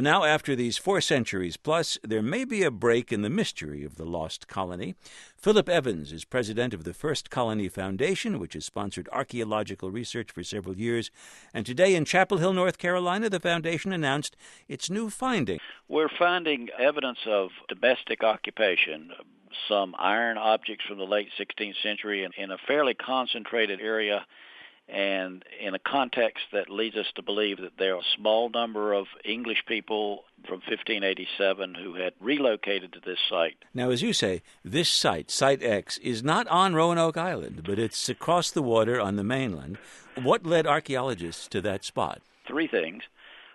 Well, now, after these 4 centuries plus, there may be a break in the mystery of the lost colony. Philip Evans is president of the First Colony Foundation, which has sponsored archaeological research for several years. And today in Chapel Hill, North Carolina, the foundation announced its new finding. We're finding evidence of domestic occupation, some iron objects from the late 16th century in a fairly concentrated area, and in a context that leads us to believe that there are a small number of English people from 1587 who had relocated to this site. Now, as you say, this site, Site X, is not on Roanoke Island, but it's across the water on the mainland. What led archaeologists to that spot? 3 things.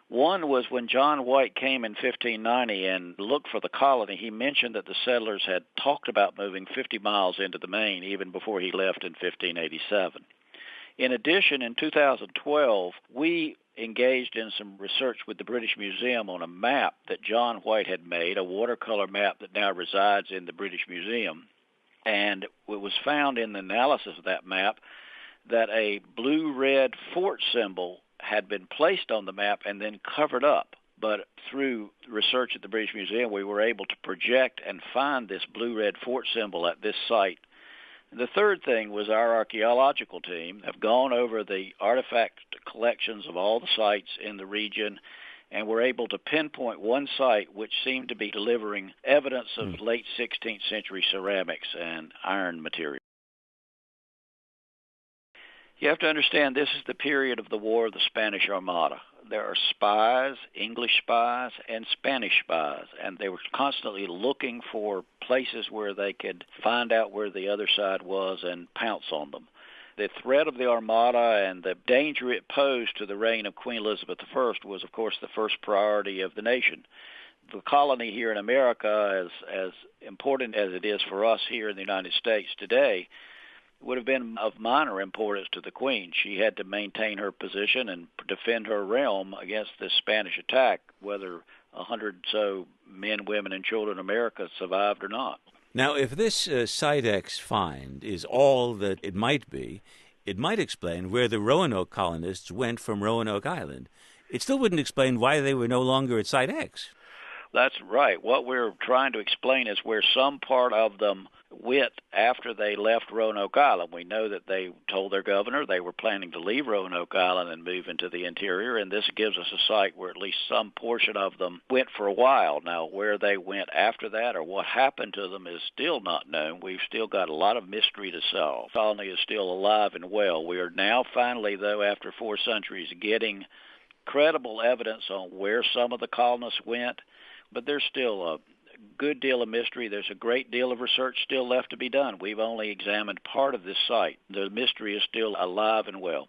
One was when John White came in 1590 and looked for the colony, he mentioned that the settlers had talked about moving 50 miles into the Main even before he left in 1587. In addition, in 2012, we engaged in some research with the British Museum on a map that John White had made, a watercolor map that now resides in the British Museum. And it was found in the analysis of that map that a blue-red fort symbol had been placed on the map and then covered up. But through research at the British Museum, we were able to project and find this blue-red fort symbol at this site. The third thing was our archaeological team have gone over the artifact collections of all the sites in the region, and were able to pinpoint one site which seemed to be delivering evidence of late 16th century ceramics and iron material. You have to understand this is the period of the War of the Spanish Armada. There are spies, English spies, and Spanish spies, and they were constantly looking for places where they could find out where the other side was and pounce on them. The threat of the Armada and the danger it posed to the reign of Queen Elizabeth I was, of course, the first priority of the nation. The colony here in America, as important as it is for us here in the United States today, would have been of minor importance to the Queen. She had to maintain her position and defend her realm against this Spanish attack, whether 100 or so men, women, and children in America survived or not. Now, if this Site X find is all that it might be, it might explain where the Roanoke colonists went from Roanoke Island. It still wouldn't explain why they were no longer at Site X. That's right. What we're trying to explain is where some part of them went after they left Roanoke Island. We know that they told their governor they were planning to leave Roanoke Island and move into the interior, and this gives us a site where at least some portion of them went for a while. Now, where they went after that or what happened to them is still not known. We've still got a lot of mystery to solve. The colony is still alive and well. We are now finally, though, after 4 centuries, getting credible evidence on where some of the colonists went, but there's still a good deal of mystery. There's a great deal of research still left to be done. We've only examined part of this site. The mystery is still alive and well.